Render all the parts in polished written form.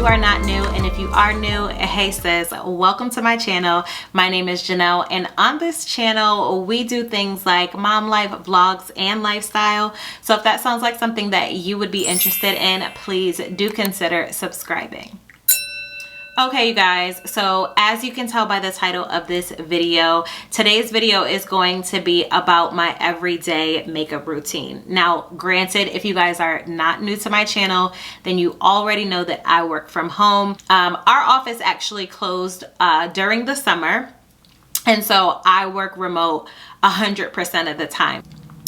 you are not new, and if you are new, hey sis, welcome to my channel. My name is Janelle, and on this channel we do things like mom life, vlogs, and lifestyle. So if that sounds like something that you would be interested in, please do consider subscribing. Okay, you guys, so as you can tell by the title of this video, today's video is going to be about my everyday makeup routine. Now, granted, if you guys are not new to my channel, then you already know that I work from home. Our office actually closed during the summer, and so I work remote 100% of the time.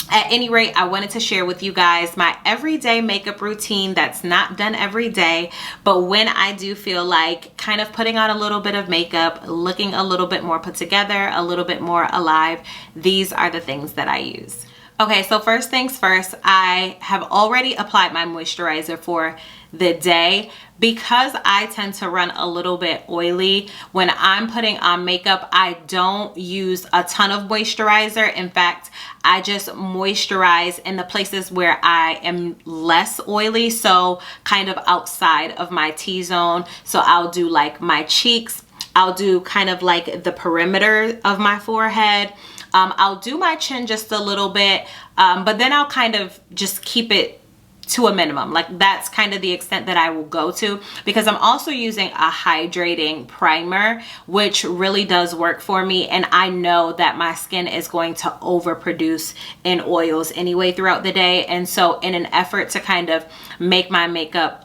At any rate, I wanted to share with you guys my everyday makeup routine that's not done every day, but when I do feel like kind of putting on a little bit of makeup, looking a little bit more put together, a little bit more alive, these are the things that I use. Okay, so first things first, I have already applied my moisturizer for the day. Because I tend to run a little bit oily, when I'm putting on makeup, I don't use a ton of moisturizer. In fact, I just moisturize in the places where I am less oily, so kind of outside of my T-zone. So I'll do like my cheeks, I'll do kind of like the perimeter of my forehead. I'll do my chin just a little bit, but then I'll kind of just keep it to a minimum. Like that's kind of the extent that I will go to, because I'm also using a hydrating primer, which really does work for me. And I know that my skin is going to overproduce in oils anyway throughout the day. And so in an effort to kind of make my makeup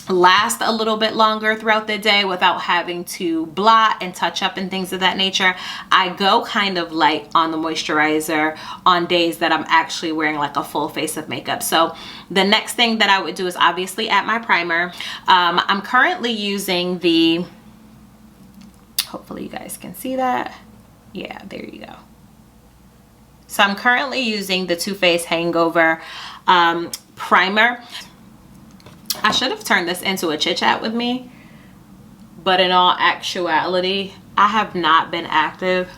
last a little bit longer throughout the day without having to blot and touch up and things of that nature, I go kind of light on the moisturizer on days that I'm actually wearing like a full face of makeup. So the next thing that I would do is obviously add my primer. I'm currently using the, hopefully you guys can see that. Yeah, there you go. So I'm currently using the Too Faced Hangover primer. I should have turned this into a chit chat with me, but in all actuality, I have not been active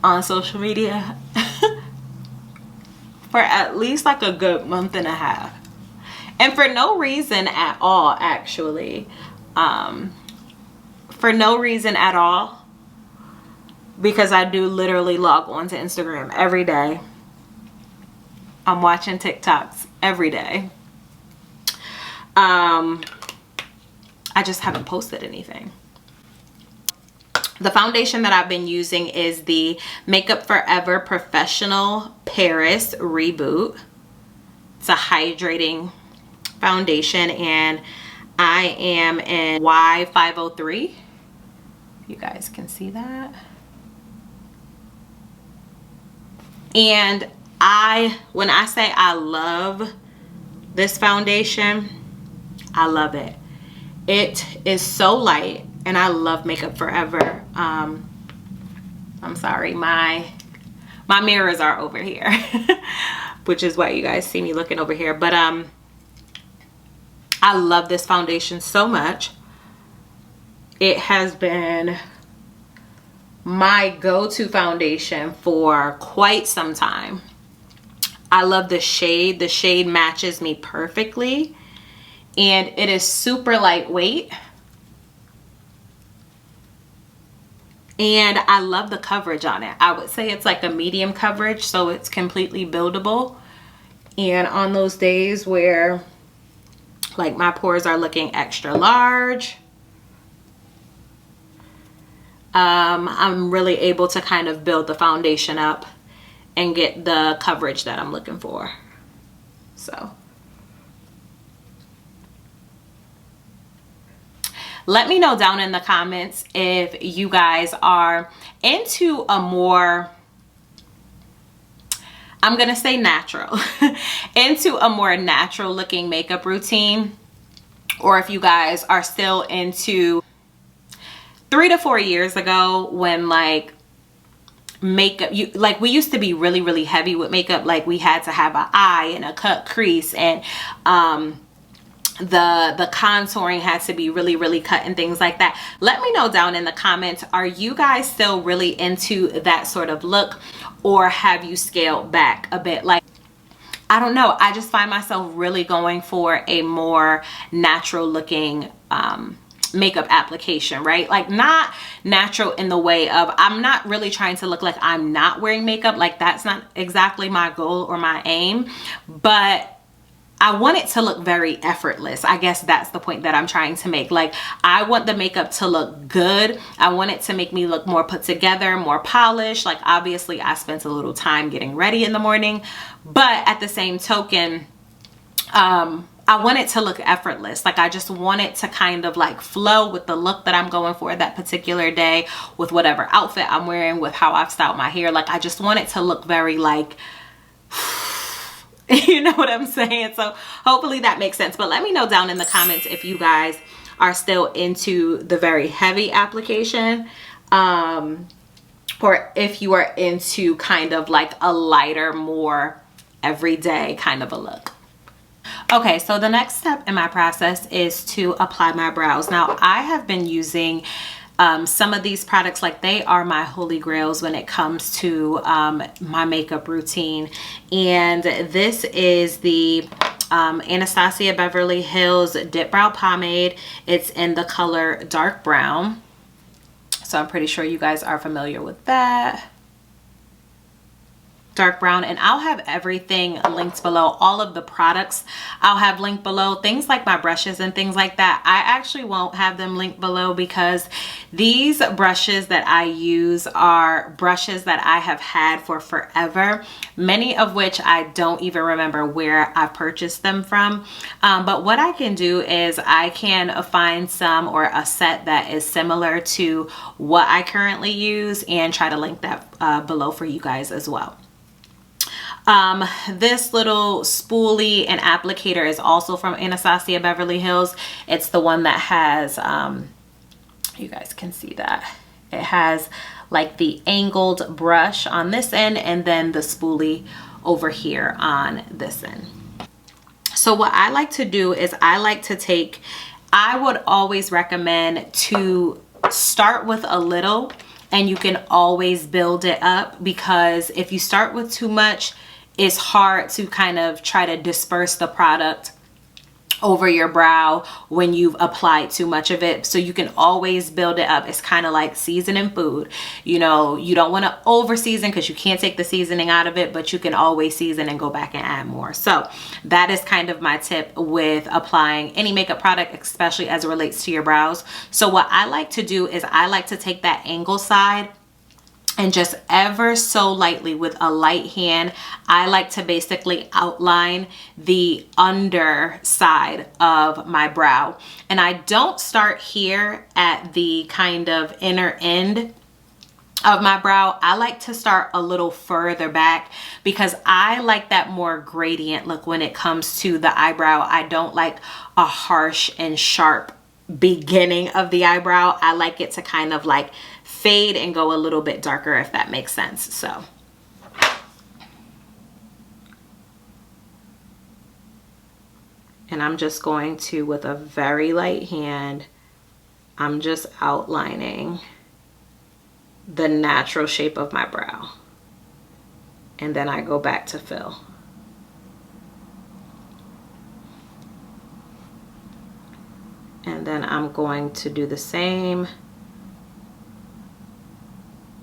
on social media for at least like a good month and a half, and for no reason at all, actually. For no reason at all, because I do literally log on to Instagram every day. I'm watching TikToks every day. I just haven't posted anything. The foundation that I've been using is the Makeup Forever Professional Paris Reboot. It's a hydrating foundation, and I am in Y503. You guys can see that. And when I say I love this foundation, I love it. It is so light, and I love Makeup Forever. I'm sorry, my mirrors are over here, which is why you guys see me looking over here. But I love this foundation so much. It has been my go-to foundation for quite some time. I love the shade. The shade matches me perfectly, and it is super lightweight, and I love the coverage on it. I would say it's like a medium coverage, so it's completely buildable. And on those days where like my pores are looking extra large, I'm really able to kind of build the foundation up and get the coverage that I'm looking for. So let me know down in the comments if you guys are into a more, I'm gonna say natural, into a more natural looking makeup routine, or if you guys are still into 3 to 4 years ago when like makeup, like we used to be really heavy with makeup. Like we had to have an eye and a cut crease, and the contouring had to be really cut and things like that. Let me know down in the comments, are you guys still really into that sort of look, or have you scaled back a bit? Like I don't know, I just find myself really going for a more natural looking makeup application, right? Like not natural in the way of, I'm not really trying to look like I'm not wearing makeup. Like that's not exactly my goal or my aim, but I want it to look very effortless. I guess that's the point that I'm trying to make. Like I want the makeup to look good. I want it to make me look more put together, more polished. Like obviously I spent a little time getting ready in the morning, but at the same token, I want it to look effortless. Like I just want it to kind of like flow with the look that I'm going for that particular day, with whatever outfit I'm wearing, with how I've styled my hair. Like I just want it to look very like, you know what I'm saying? So hopefully that makes sense. But let me know down in the comments if you guys are still into the very heavy application, or if you are into kind of like a lighter, more everyday kind of a look. Okay, so the next step in my process is to apply my brows. Now I have been using some of these products, like they are my holy grails when it comes to my makeup routine. And this is the Anastasia Beverly Hills Dip Brow Pomade. It's in the color dark brown. So I'm pretty sure you guys are familiar with that. Dark brown. And I'll have everything linked below. All of the products I'll have linked below. Things like my brushes and things like that, I actually won't have them linked below, because these brushes that I use are brushes that I have had for forever, many of which I don't even remember where I purchased them from. But what I can do is I can find some, or a set that is similar to what I currently use, and try to link that below for you guys as well. This little spoolie and applicator is also from Anastasia Beverly Hills. It's the one that has, you guys can see that. It has like the angled brush on this end, and then the spoolie over here on this end. So what I like to do is I would always recommend to start with a little, and you can always build it up, because if you start with too much, it's hard to kind of try to disperse the product over your brow when you've applied too much of it. So you can always build it up. It's kind of like seasoning food. You know, you don't want to over season because you can't take the seasoning out of it, but you can always season and go back and add more. So that is kind of my tip with applying any makeup product, especially as it relates to your brows. So what I like to do is I like to take that angle side, and just ever so lightly with a light hand, I like to basically outline the underside of my brow. And I don't start here at the kind of inner end of my brow. I like to start a little further back, because I like that more gradient look when it comes to the eyebrow. I don't like a harsh and sharp beginning of the eyebrow. I like it to kind of like fade and go a little bit darker, if that makes sense. So and I'm just going to, with a very light hand, I'm just outlining the natural shape of my brow, and then I go back to fill. And then I'm going to do the same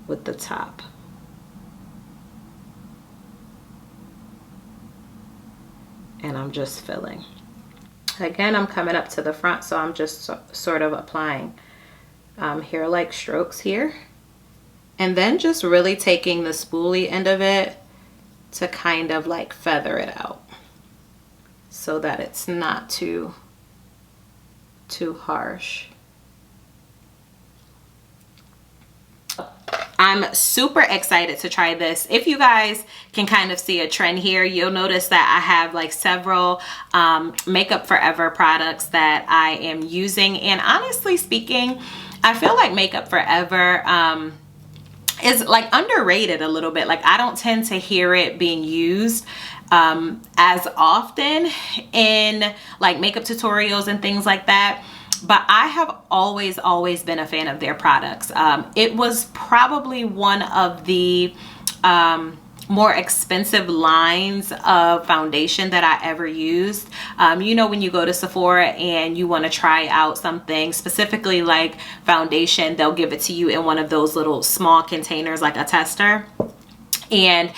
with the top. And I'm just filling. Again, I'm coming up to the front, so I'm just sort of applying hair-like strokes here. And then just really taking the spoolie end of it to kind of like feather it out, so that it's not too harsh. I'm super excited to try this. If you guys can kind of see a trend here, you'll notice that I have like several Makeup Forever products that I am using. And honestly speaking, I feel like Makeup Forever is like underrated a little bit. Like I don't tend to hear it being used as often in like makeup tutorials and things like that. But I have always been a fan of their products. It was probably one of the more expensive lines of foundation that I ever used. You know, when you go to Sephora and you want to try out something, specifically like foundation, they'll give it to you in one of those little small containers, like a tester. And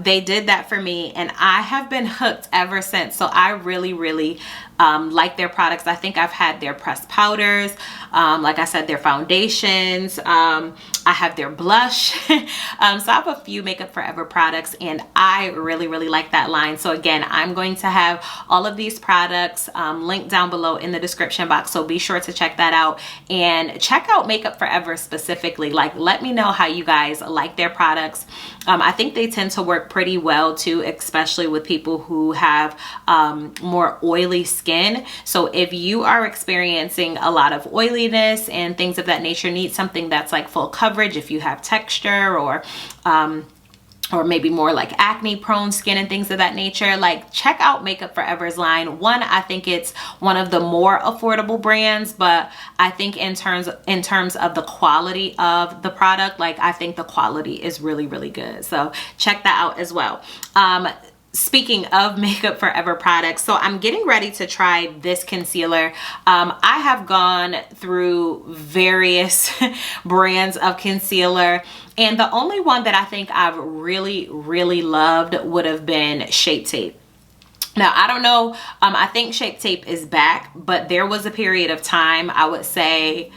they did that for me, and I have been hooked ever since. So I really like their products. I think I've had their pressed powders, like I said, their foundations, I have their blush. So I have a few Makeup Forever products, and I really like that line. So again, I'm going to have all of these products linked down below in the description box, so be sure to check that out, and check out Makeup Forever specifically. Like, let me know how you guys like their products. I think they tend to work pretty well too, especially with people who have more oily skin. So if you are experiencing a lot of oiliness and things of that nature, need something that's like full coverage, if you have texture or maybe more like acne prone skin and things of that nature, like check out Makeup Forever's line. One, I think it's one of the more affordable brands, but I think in terms of the quality of the product, like I think the quality is really good. So check that out as well. Speaking of Makeup Forever products, so I'm getting ready to try this concealer. I have gone through various brands of concealer, and the only one that I think I've really loved would have been Shape Tape. Now, I don't know, I think Shape Tape is back, but there was a period of time, I would say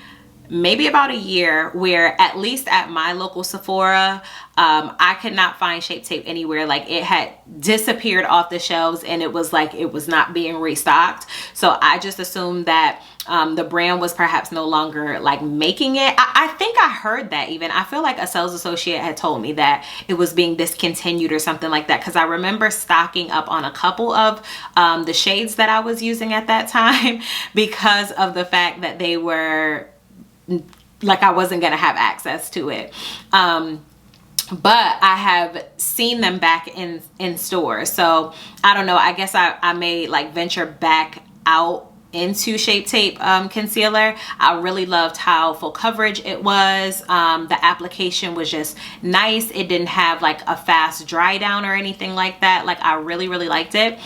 maybe about a year, where at least at my local Sephora, I could not find Shape Tape anywhere. Like, it had disappeared off the shelves, and it was like it was not being restocked. So I just assumed that the brand was perhaps no longer like making it. I think I heard that even. I feel like a sales associate had told me that it was being discontinued or something like that, because I remember stocking up on a couple of the shades that I was using at that time because of the fact that they were like I wasn't gonna have access to it. But I have seen them back in stores. So I don't know, I guess I may like venture back out into Shape Tape concealer. I really loved how full coverage it was. The application was just nice. It didn't have like a fast dry down or anything like that. Like, I really liked it.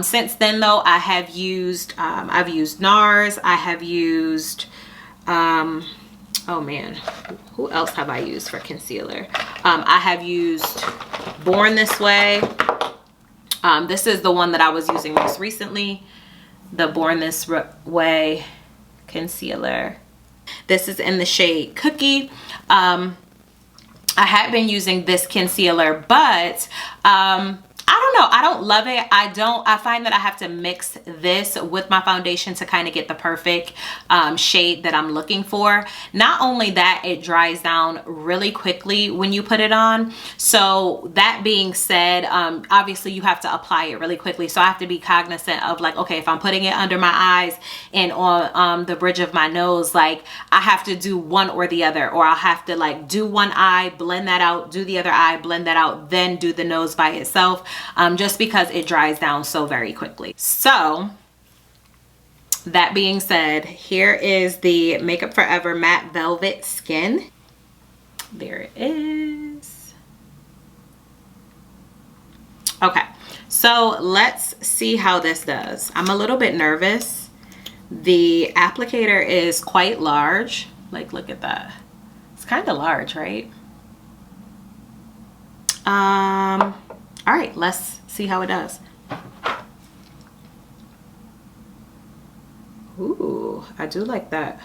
Since then though, I have used I've used NARS. I have used oh man, who else have I used for concealer? I have used Born This Way. This is the one that I was using most recently, the Born This Way concealer. This is in the shade Cookie. I had been using this concealer, but I don't know, I don't love it. I find that I have to mix this with my foundation to kind of get the perfect shade that I'm looking for. Not only that, it dries down really quickly when you put it on. So that being said, obviously you have to apply it really quickly. So I have to be cognizant of like, okay, if I'm putting it under my eyes and on the bridge of my nose, like I have to do one or the other, or I'll have to like do one eye, blend that out, do the other eye, blend that out, then do the nose by itself. Just because it dries down so very quickly. So that being said, here is the Makeup Forever Matte Velvet Skin. There it is. Okay, so let's see how this does. I'm a little bit nervous. The applicator is quite large. Like, look at that. It's kind of large, right? All right, let's see how it does. Ooh, I do like that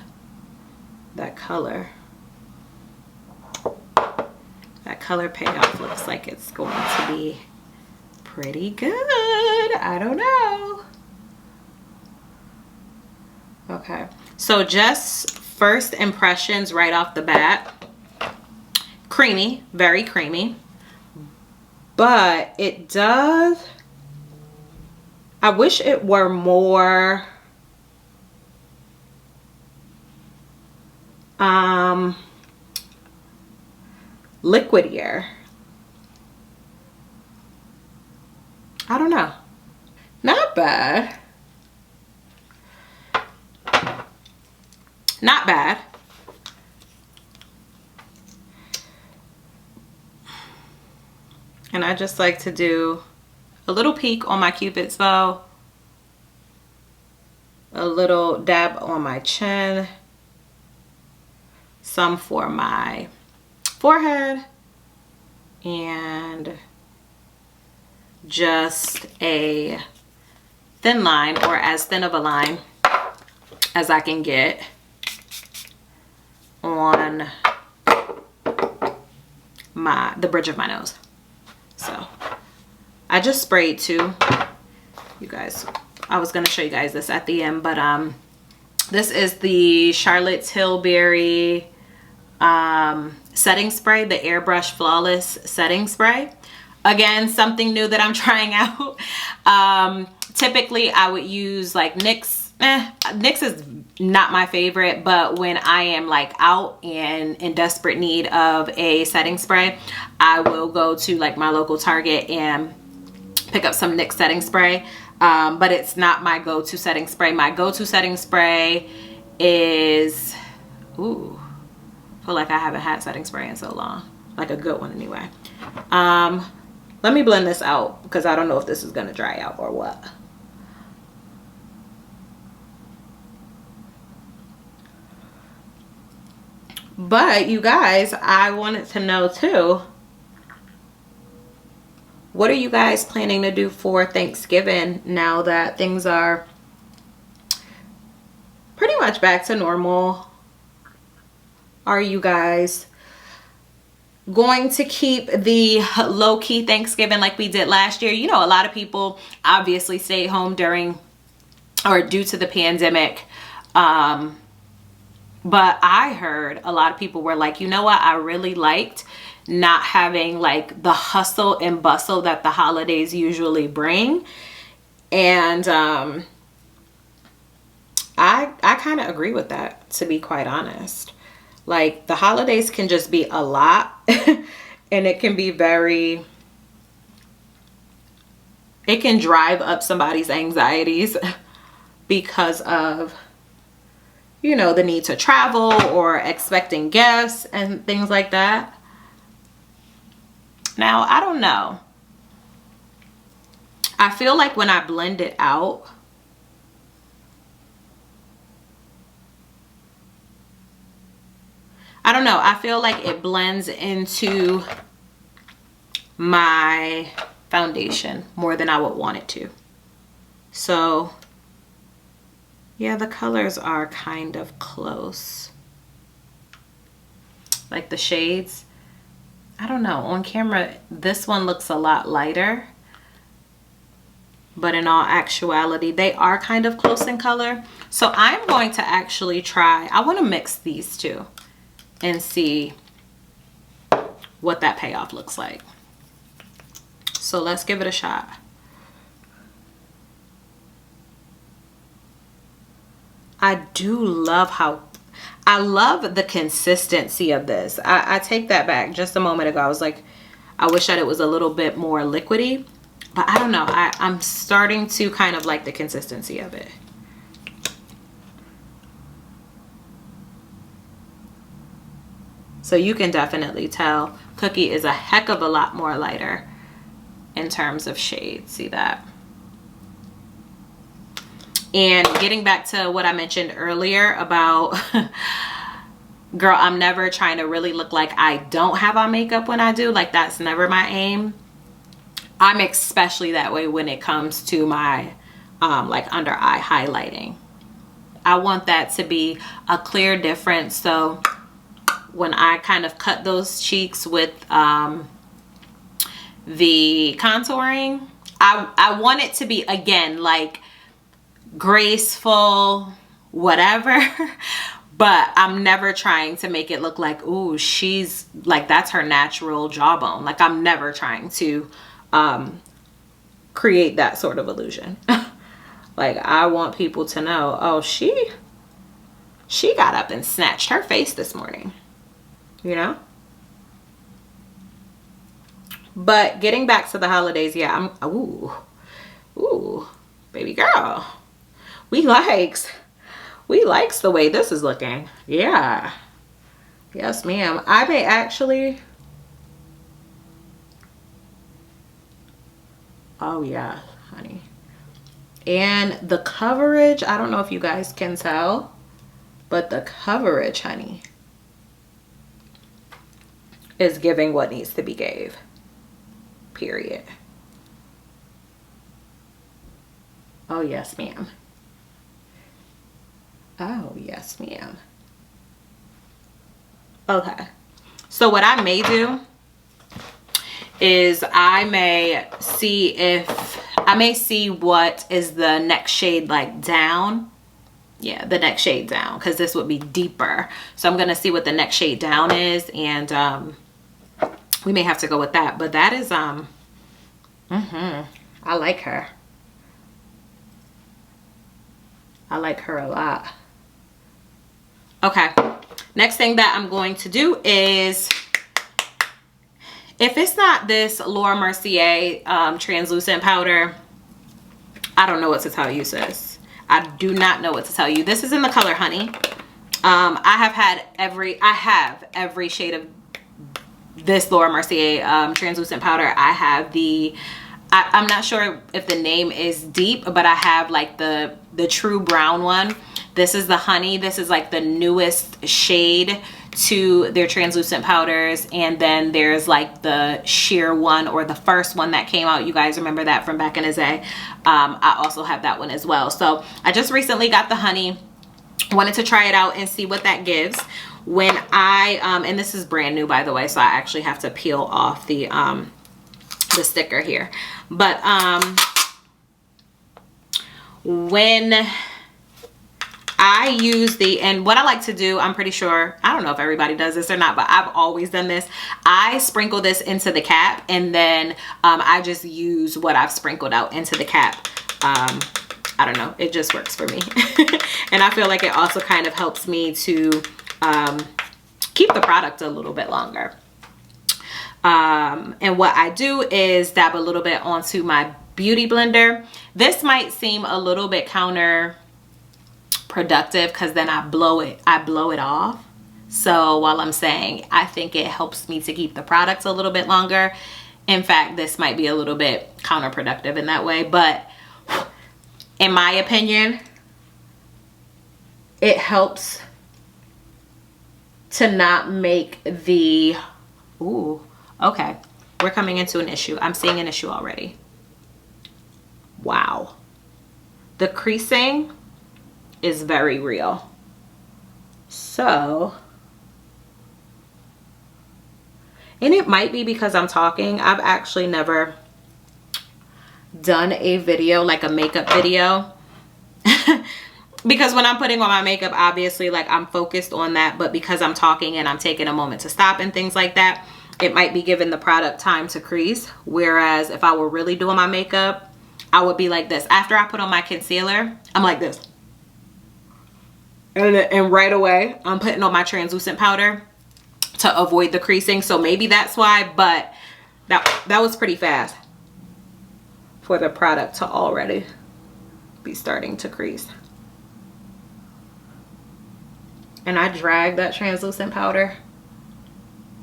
color. That color payoff looks like it's going to be pretty good. I don't know. Okay, so just first impressions right off the bat. Creamy, very creamy. But it does, I wish it were more liquidier. I don't know. Not bad. Not bad. And I just like to do a little peek on my Cupid's bow, a little dab on my chin, some for my forehead, and just a thin line, or as thin of a line as I can get on the bridge of my nose. So I just sprayed too, you guys. I was gonna show you guys this at the end, but this is the Charlotte Tilbury setting spray, the Airbrush Flawless Setting Spray. Again, something new that I'm trying out. Typically I would use like NYX. NYX is not my favorite, but when I am like out and in desperate need of a setting spray, I will go to like my local Target and pick up some NYX setting spray. But it's not my go-to setting spray. My go-to setting spray is, ooh, I feel like I haven't had setting spray in so long, like a good one anyway. Let me blend this out because I don't know if this is gonna dry out or what. But you guys, I wanted to know too, what are you guys planning to do for Thanksgiving now that things are pretty much back to normal? Are you guys going to keep the low-key Thanksgiving like we did last year? You know, a lot of people obviously stayed home during or due to the pandemic. But I heard a lot of people were like, you know what, I really liked not having like the hustle and bustle that the holidays usually bring. And I kind of agree with that, to be quite honest. Like, the holidays can just be a lot and it can be very, it can drive up somebody's anxieties because of, you know, the need to travel or expecting guests and things like that. Now, I don't know. I feel like when I blend it out, I don't know. I feel like it blends into my foundation more than I would want it to. So yeah, the colors are kind of close. Like the shades, I don't know. On camera, this one looks a lot lighter. But in all actuality, they are kind of close in color. So I'm going to actually try, I want to mix these two and see what that payoff looks like. So let's give it a shot. I do love how, I love the consistency of this. I take that back. Just a moment ago, I was like, I wish that it was a little bit more liquidy, but I don't know. I'm starting to kind of like the consistency of it. So you can definitely tell Cookie is a heck of a lot more lighter in terms of shade. See that? And getting back to what I mentioned earlier about, girl, I'm never trying to really look like I don't have on makeup when I do. Like, that's never my aim. I'm especially that way when it comes to my like under eye highlighting. I want that to be a clear difference. So when I kind of cut those cheeks with the contouring, I want it to be, again, like graceful, whatever. But I'm never trying to make it look like, ooh, she's like, that's her natural jawbone. Like, I'm never trying to create that sort of illusion. Like, I want people to know, oh, she got up and snatched her face this morning, you know? But getting back to the holidays, yeah, ooh, baby girl, we likes the way this is looking. Yeah, yes ma'am. I may actually, Oh yeah, honey. And the coverage, I don't know if you guys can tell, but the coverage, honey, is giving what needs to be gave. Period. Oh yes, ma'am. Oh yes, ma'am. Okay. So what I may do is I may see what is the next shade like down. Yeah, the next shade down, because this would be deeper. So I'm gonna see what the next shade down is, and we may have to go with that. But that is I like her. I like her a lot. Okay, next thing that I'm going to do is, if it's not this Laura Mercier translucent powder, I don't know what to tell you, sis. I do not know what to tell you. This is in the color Honey. I have every shade of this Laura Mercier translucent powder. I have the, I'm not sure if the name is Deep, but I have like the true brown one. This is the Honey. This is like the newest shade to their translucent powders. And then there's like the sheer one, or the first one that came out. You guys remember that from back in the day. I also have that one as well. So I just recently got the Honey. Wanted to try it out and see what that gives. When I and this is brand new, by the way, so I actually have to peel off the sticker here. But when I use and what I like to do, I'm pretty sure, I don't know if everybody does this or not, but I've always done this. I sprinkle this into the cap, and then I just use what I've sprinkled out into the cap. I don't know, it just works for me. And I feel like it also kind of helps me to keep the product a little bit longer. And what I do is dab a little bit onto my beauty blender. This might seem a little bit counterproductive, because then I blow it off. So while I'm saying I think it helps me to keep the product a little bit longer, in fact, this might be a little bit counterproductive in that way. But in my opinion, it helps to not make the, ooh, okay, we're coming into an issue. I'm seeing an issue already. Wow. The creasing is very real. So, and it might be because I'm talking. I've actually never done a video, like a makeup video. Because when I'm putting on my makeup, obviously, like, I'm focused on that. But because I'm talking and I'm taking a moment to stop and things like that, it might be giving the product time to crease. Whereas if I were really doing my makeup, I would be like this. After I put on my concealer, I'm like this. And right away, I'm putting on my translucent powder to avoid the creasing. So maybe that's why, but that was pretty fast for the product to already be starting to crease. And I drag that translucent powder,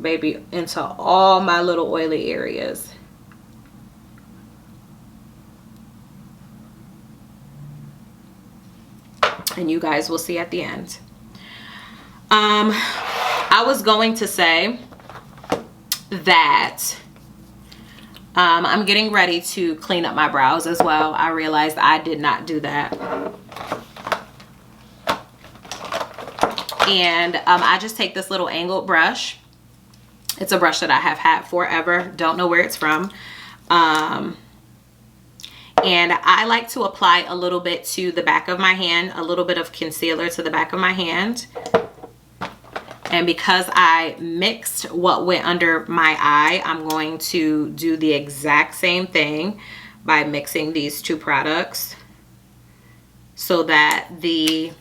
baby, into all my little oily areas. And you guys will see at the end. I was going to say that I'm getting ready to clean up my brows as well. I realized I did not do that. And I just take this little angled brush. It's a brush that I have had forever. Don't know where it's from. And I like to apply a little bit to the back of my hand, a little bit of concealer to the back of my hand. And because I mixed what went under my eye, I'm going to do the exact same thing by mixing these two products so that the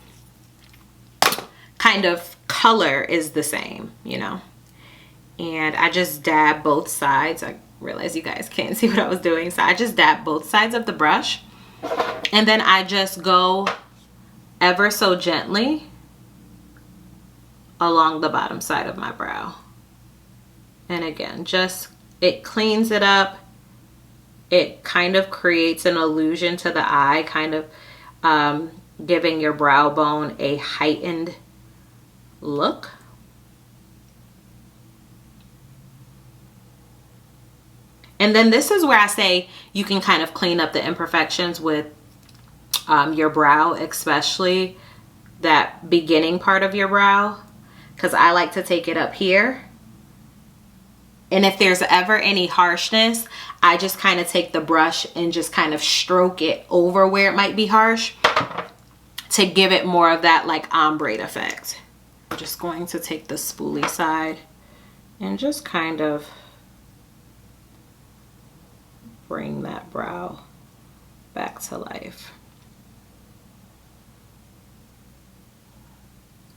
kind of color is the same, you know. And I just dab both sides. I realize you guys can't see what I was doing, so I just dab both sides of the brush, and then I just go ever so gently along the bottom side of my brow. And again, just, it cleans it up, it kind of creates an illusion to the eye, kind of giving your brow bone a heightened look. And then this is where I say you can kind of clean up the imperfections with your brow, especially that beginning part of your brow, because I like to take it up here. And if there's ever any harshness, I just kind of take the brush and just kind of stroke it over where it might be harsh to give it more of that like ombre effect. I'm just going to take the spoolie side and just kind of bring that brow back to life.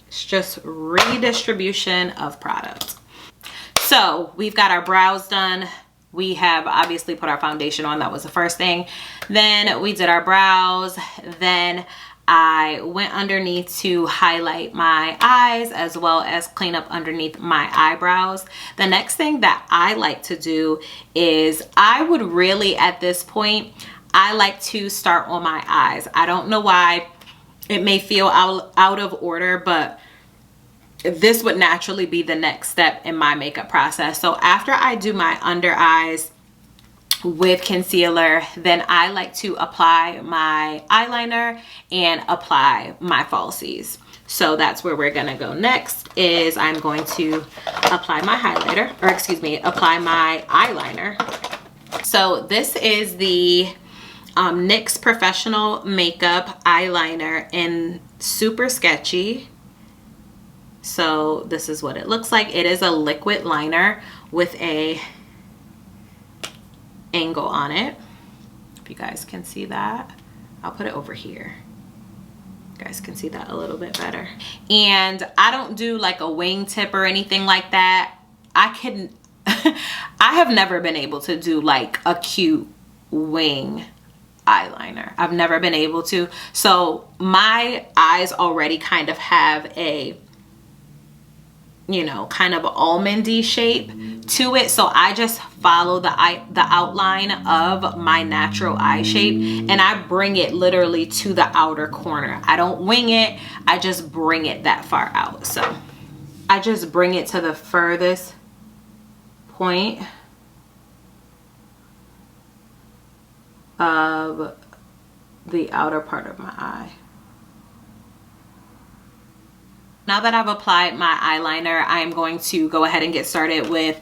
It's just redistribution of product. So we've got our brows done. We have obviously put our foundation on. That was the first thing. Then we did our brows. Then I went underneath to highlight my eyes as well as clean up underneath my eyebrows. The next thing that I like to do is I would really, at this point, I like to start on my eyes. I don't know why. It may feel out of order, but this would naturally be the next step in my makeup process. So after I do my under eyes with concealer, then I like to apply my eyeliner and apply my falsies. So that's where we're gonna go next. Is I'm going to apply my highlighter, or excuse me, apply my eyeliner. So this is the NYX Professional Makeup Eyeliner in Super Sketchy. So this is what it looks like. It is a liquid liner with a angle on it. If you guys can see that, I'll put it over here. You guys can see that a little bit better. And I don't do like a wingtip or anything like that. I have never been able to do like a cute wing eyeliner. I've never been able to. So my eyes already kind of have a, you know, kind of almondy shape to it. So I just follow the outline of my natural eye shape, and I bring it literally to the outer corner. I don't wing it. I just bring it that far out. So I just bring it to the furthest point of the outer part of my eye. Now that I've applied my eyeliner, I am going to go ahead and get started with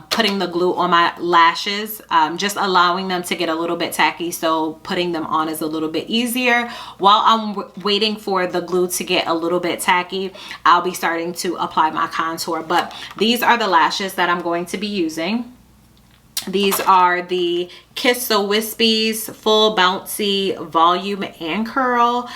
putting the glue on my lashes, just allowing them to get a little bit tacky, so putting them on is a little bit easier. While I'm waiting for the glue to get a little bit tacky, I'll be starting to apply my contour. But these are the lashes that I'm going to be using. These are the Kiss So Wispies Full Bouncy Volume and Curl.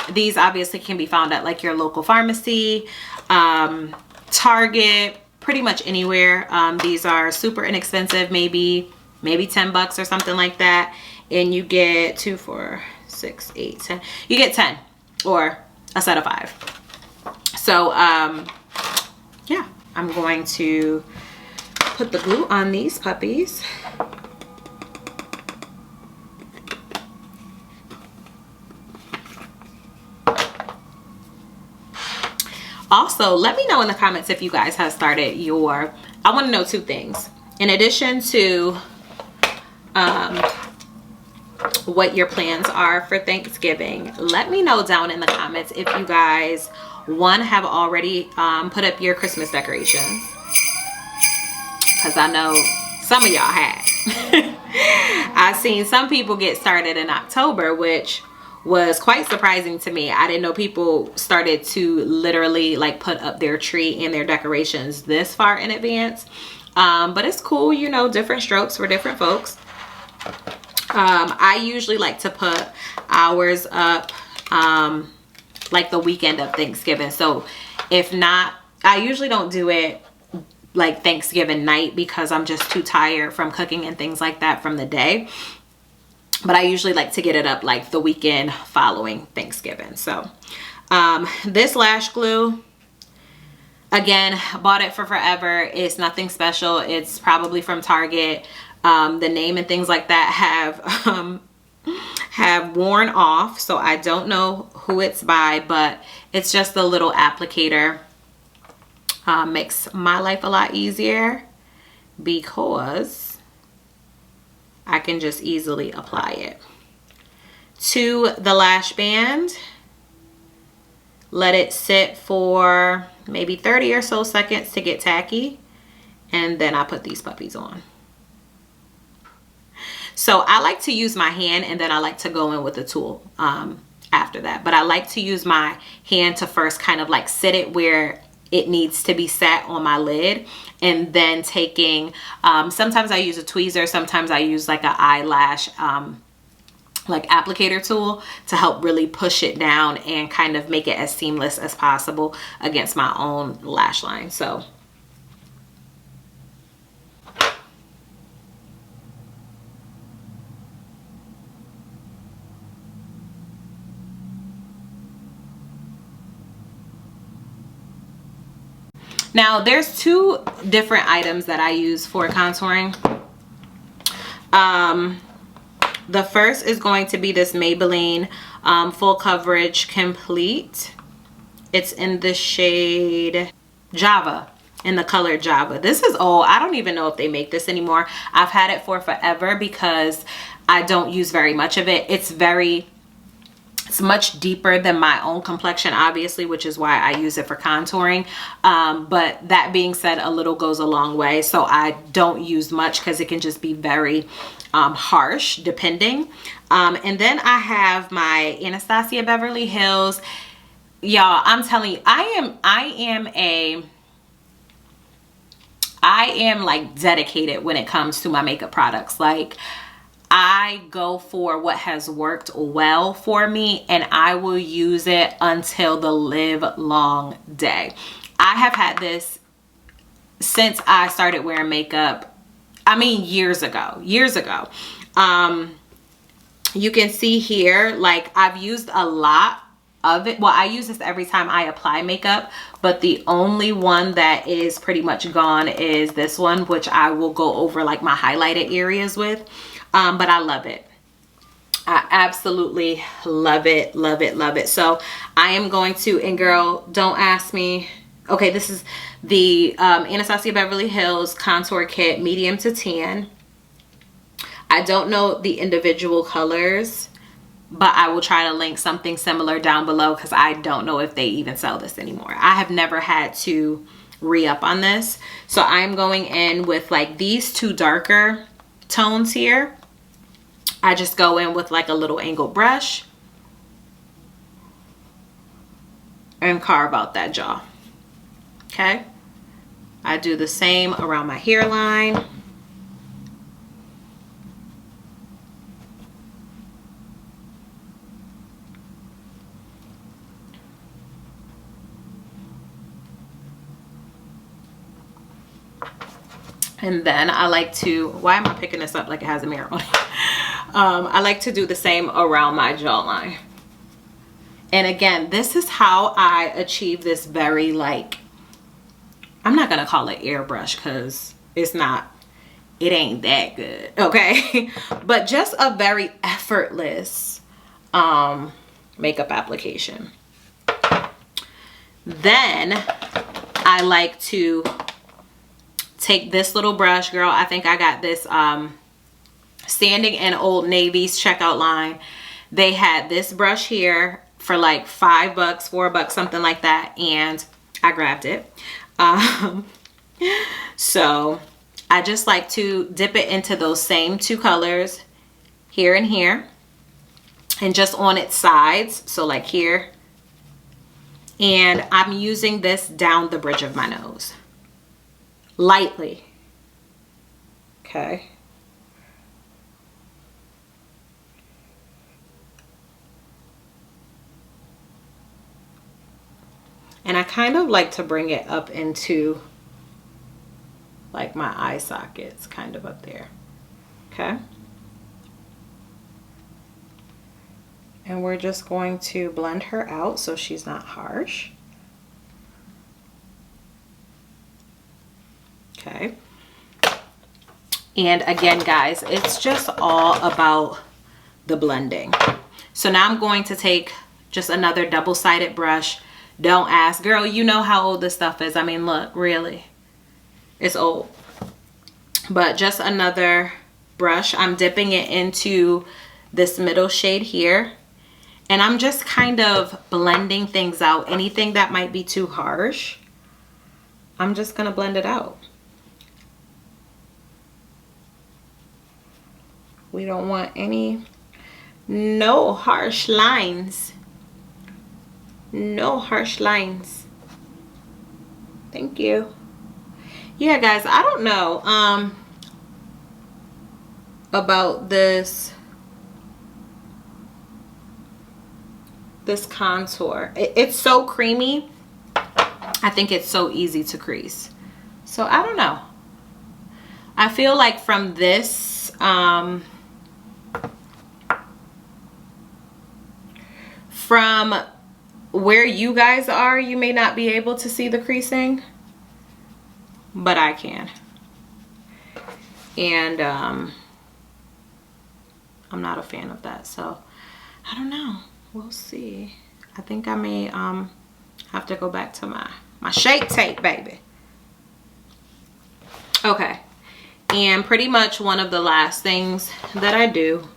These obviously can be found at like your local pharmacy, Target, pretty much anywhere. These are super inexpensive, maybe 10 bucks or something like that. And you get 2, 4, 6, 8, 10. You get 10 or a set of 5. So yeah, I'm going to put the glue on these puppies. Also, let me know in the comments if you guys have started your, I want to know 2 things. In addition to what your plans are for Thanksgiving, let me know down in the comments if you guys, one, have already put up your Christmas decorations. Because I know some of y'all had. I've seen some people get started in October, which was quite surprising to me. I didn't know people started to literally like put up their tree and their decorations this far in advance. But it's cool, you know, different strokes for different folks. I usually like to put ours up like the weekend of Thanksgiving. So if not, I usually don't do it like Thanksgiving night because I'm just too tired from cooking and things like that from the day. But I usually like to get it up like the weekend following Thanksgiving. So this lash glue, again, bought it for forever. It's nothing special. It's probably from Target. the name and things like that have worn off, so I don't know who it's by, but it's just a little applicator. Makes my life a lot easier because I can just easily apply it to the lash band. Let it sit for maybe 30 or so seconds to get tacky, and then I put these puppies on. So I like to use my hand, and then I like to go in with a tool after that. But I like to use my hand to first kind of like sit it where it needs to be set on my lid, and then taking, sometimes I use a tweezer, sometimes I use like an eyelash like applicator tool to help really push it down and kind of make it as seamless as possible against my own lash line. So now there's two different items that I use for contouring. The first is going to be this Maybelline Full Coverage Complete. It's in the shade Java, in the color Java. This is old. I don't even know if they make this anymore. I've had it for forever because I don't use very much of it. It's much deeper than my own complexion, obviously, which is why I use it for contouring. But that being said, a little goes a long way. So I don't use much because it can just be very harsh depending. And then I have my Anastasia Beverly Hills. Y'all, I'm telling you, I am like dedicated when it comes to my makeup products. Like, I go for what has worked well for me, and I will use it until the live long day. I have had this since I started wearing makeup. I mean, years ago. You can see here, like, I've used a lot of it. Well, I use this every time I apply makeup, but the only one that is pretty much gone is this one, which I will go over like my highlighted areas with. But I love it. I absolutely love it, love it, love it. So I am going to, and girl, don't ask me. Okay, this is the Anastasia Beverly Hills Contour Kit, medium to tan. I don't know the individual colors, but I will try to link something similar down below because I don't know if they even sell this anymore. I have never had to re-up on this. So I'm going in with like these two darker tones here. I just go in with like a little angled brush and carve out that jaw. Okay, I do the same around my hairline. And then I like to, why am I picking this up like it has a mirror on it? I like to do the same around my jawline. And again, this is how I achieve this very, like, I'm not gonna call it airbrush because it's not, it ain't that good, okay? But just a very effortless makeup application. Then I like to take this little brush, girl. I think I got this standing in Old Navy's checkout line. They had this brush here for like $5, $4, something like that, and I grabbed it. So I just like to dip it into those same two colors here and here, and just on its sides, so like here. And I'm using this down the bridge of my nose lightly. Okay. And I kind of like to bring it up into like my eye sockets, kind of up there. Okay. And we're just going to blend her out so she's not harsh. Okay. And again, guys, it's just all about the blending. So now I'm going to take just another double-sided brush. Don't ask, girl, you know how old this stuff is. I mean, look, really, it's old. But just another brush. I'm dipping it into this middle shade here. And I'm just kind of blending things out. Anything that might be too harsh, I'm just gonna blend it out. We don't want no harsh lines. No harsh lines. Thank you. Yeah, guys, I don't know about this contour. It's so creamy. I think it's so easy to crease. So I don't know. I feel like from this from where you guys are, you may not be able to see the creasing, but I can. And I'm not a fan of that, so I don't know. We'll see. I think I may have to go back to my Shape Tape, baby. Okay, and pretty much one of the last things that I do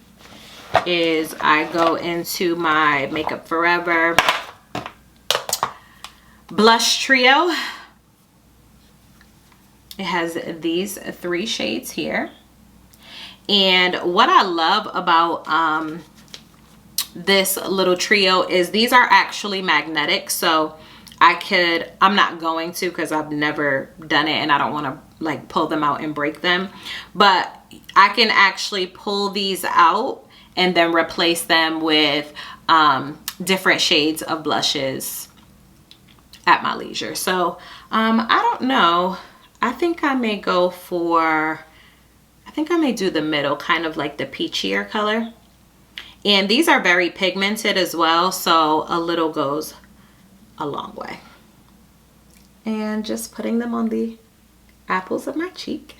is I go into my Makeup Forever blush trio. It has these 3 shades here. And what I love about this little trio is these are actually magnetic. So I'm not going to, because I've never done it and I don't want to like pull them out and break them. But I can actually pull these out and then replace them with different shades of blushes at my leisure. So I don't know. I think I may go for, I think I may do the middle, kind of like the peachier color. And these are very pigmented as well, so a little goes a long way. And just putting them on the apples of my cheek.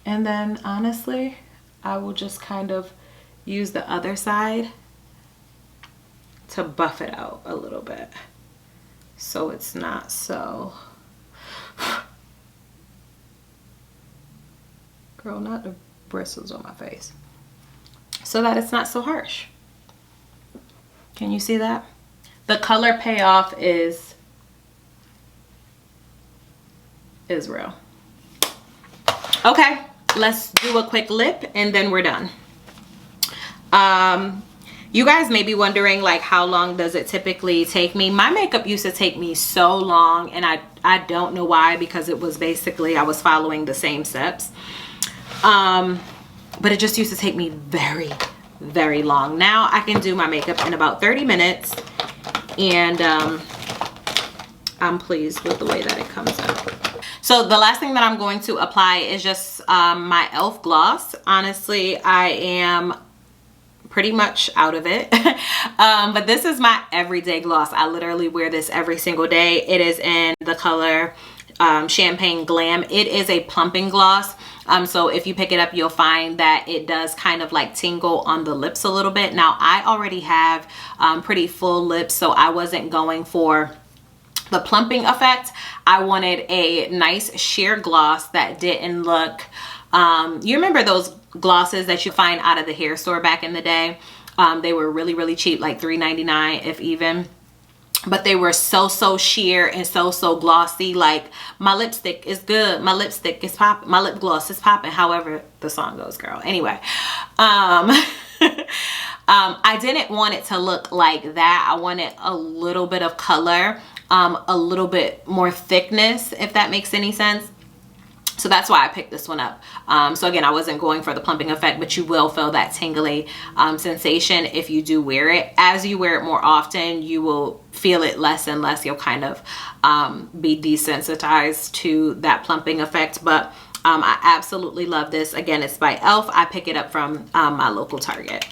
And then honestly, I will just kind of use the other side to buff it out a little bit, so it's not so, girl, not the bristles on my face, so that it's not so harsh. Can you see that? The color payoff is real. Okay, let's do a quick lip and then we're done. You guys may be wondering, like, how long does it typically take me? My makeup used to take me so long, and I don't know why, because it was basically, I was following the same steps. But it just used to take me very, very long. Now I can do my makeup in about 30 minutes, and I'm pleased with the way that it comes out. So the last thing that I'm going to apply is just my e.l.f. gloss. Honestly, I am pretty much out of it. But this is my everyday gloss. I literally wear this every single day. It is in the color Champagne Glam. It is a plumping gloss. So if you pick it up, you'll find that it does kind of like tingle on the lips a little bit. Now I already have pretty full lips, so I wasn't going for the plumping effect. I wanted a nice sheer gloss that didn't look, you remember those glosses that you find out of the hair store back in the day? They were really, really cheap, like $3.99 if even. But they were so sheer and so glossy. Like, my lipstick is good, my lipstick is popping, my lip gloss is popping, however the song goes, girl. Anyway, I didn't want it to look like that. I wanted a little bit of color, a little bit more thickness, if that makes any sense. So that's why I picked this one up. So again, I wasn't going for the plumping effect, but you will feel that tingly sensation if you do wear it. As you wear it more often, you will feel it less and less. You'll kind of be desensitized to that plumping effect. But I absolutely love this. Again, it's by e.l.f. I pick it up from my local Target.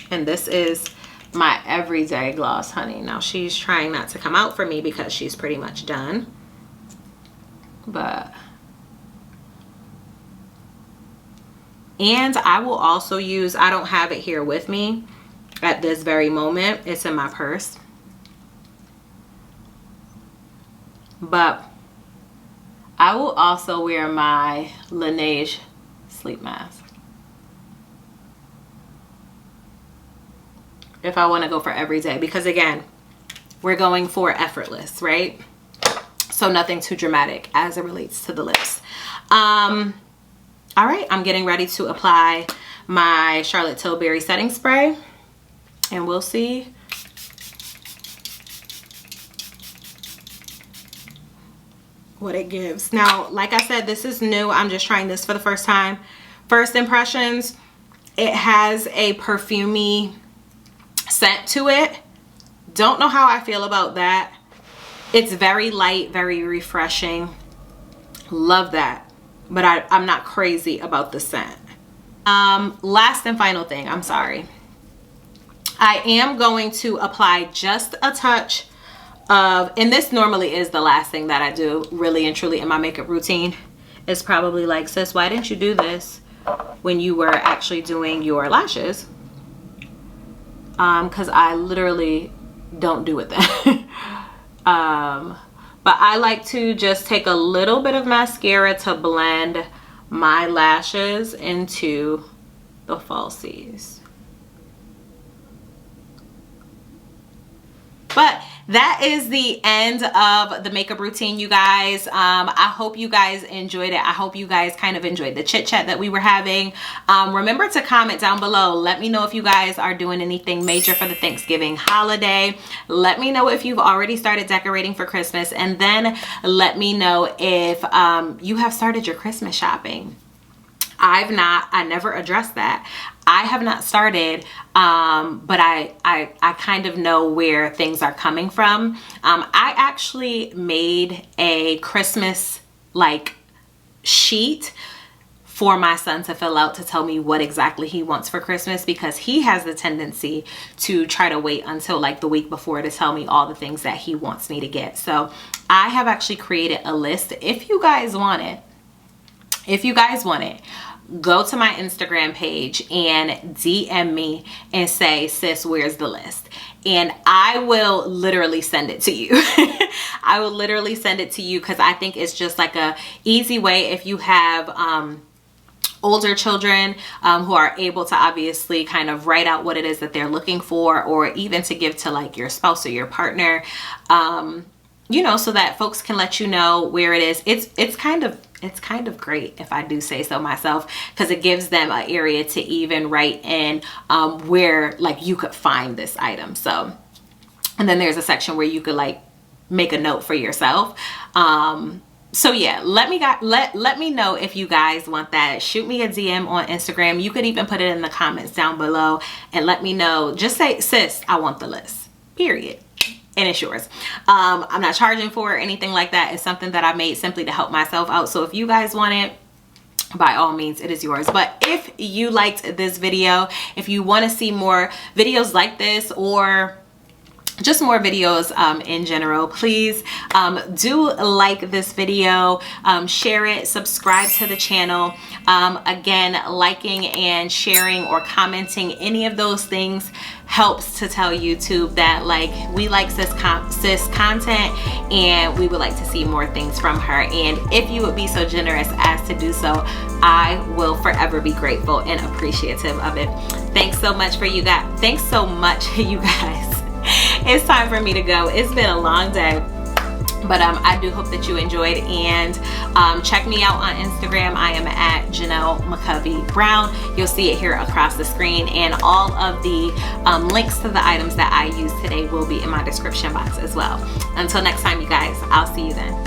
And this is my everyday gloss, honey. Now she's trying not to come out for me because she's pretty much done. But, and I will also use, I don't have it here with me at this very moment. It's in my purse. But I will also wear my Laneige sleep mask if I want to go for every day, because again, we're going for effortless, right? So nothing too dramatic as it relates to the lips. All right, I'm getting ready to apply my Charlotte Tilbury setting spray, and we'll see what it gives. Now, like I said, this is new. I'm just trying this for the first time. First impressions, it has a perfumey scent to it. Don't know how I feel about that. It's very light, very refreshing. Love that. But I'm not crazy about the scent. Last and final thing, I'm sorry. I am going to apply just a touch of, and this normally is the last thing that I do really and truly in my makeup routine. It's probably like, sis, why didn't you do this when you were actually doing your lashes? Because I literally don't do it then. But I like to just take a little bit of mascara to blend my lashes into the falsies. But that is the end of the makeup routine, you guys. I hope you guys enjoyed it. I hope you guys kind of enjoyed the chit chat that we were having. Remember to comment down below. Let me know if you guys are doing anything major for the Thanksgiving holiday. Let me know if you've already started decorating for Christmas. And then let me know if you have started your Christmas shopping. I've not. I never addressed that. I have not started, but I kind of know where things are coming from. I actually made a Christmas like sheet for my son to fill out to tell me what exactly he wants for Christmas, because he has the tendency to try to wait until like the week before to tell me all the things that he wants me to get. So I have actually created a list. If you guys want it, go to my Instagram page and DM me and say, sis, where's the list? And I will literally send it to you. I will literally send it to you, because I think it's just like a easy way if you have older children who are able to obviously kind of write out what it is that they're looking for, or even to give to like your spouse or your partner, you know, so that folks can let you know where it is. It's kind of great, if I do say so myself, because it gives them an area to even write in where like you could find this item. So, and then there's a section where you could like make a note for yourself. So yeah, let me know if you guys want that. Shoot me a DM on Instagram. You could even put it in the comments down below and let me know. Just say, sis, I want the list, period. And it's yours. I'm not charging for it or anything like that. It's something that I made simply to help myself out. So if you guys want it, by all means, it is yours. But if you liked this video, if you want to see more videos like this, or just more videos in general, please do like this video, share it, subscribe to the channel. Again, liking and sharing or commenting, any of those things helps to tell YouTube that like we like sis content and we would like to see more things from her. And if you would be so generous as to do so, I will forever be grateful and appreciative of it. Thanks so much you guys. It's time for me to go. It's been a long day, but I do hope that you enjoyed, and check me out on Instagram. I am at Janelle McCovey Brown. You'll see it here across the screen, and all of the links to the items that I used today will be in my description box as well. Until next time, you guys, I'll see you then.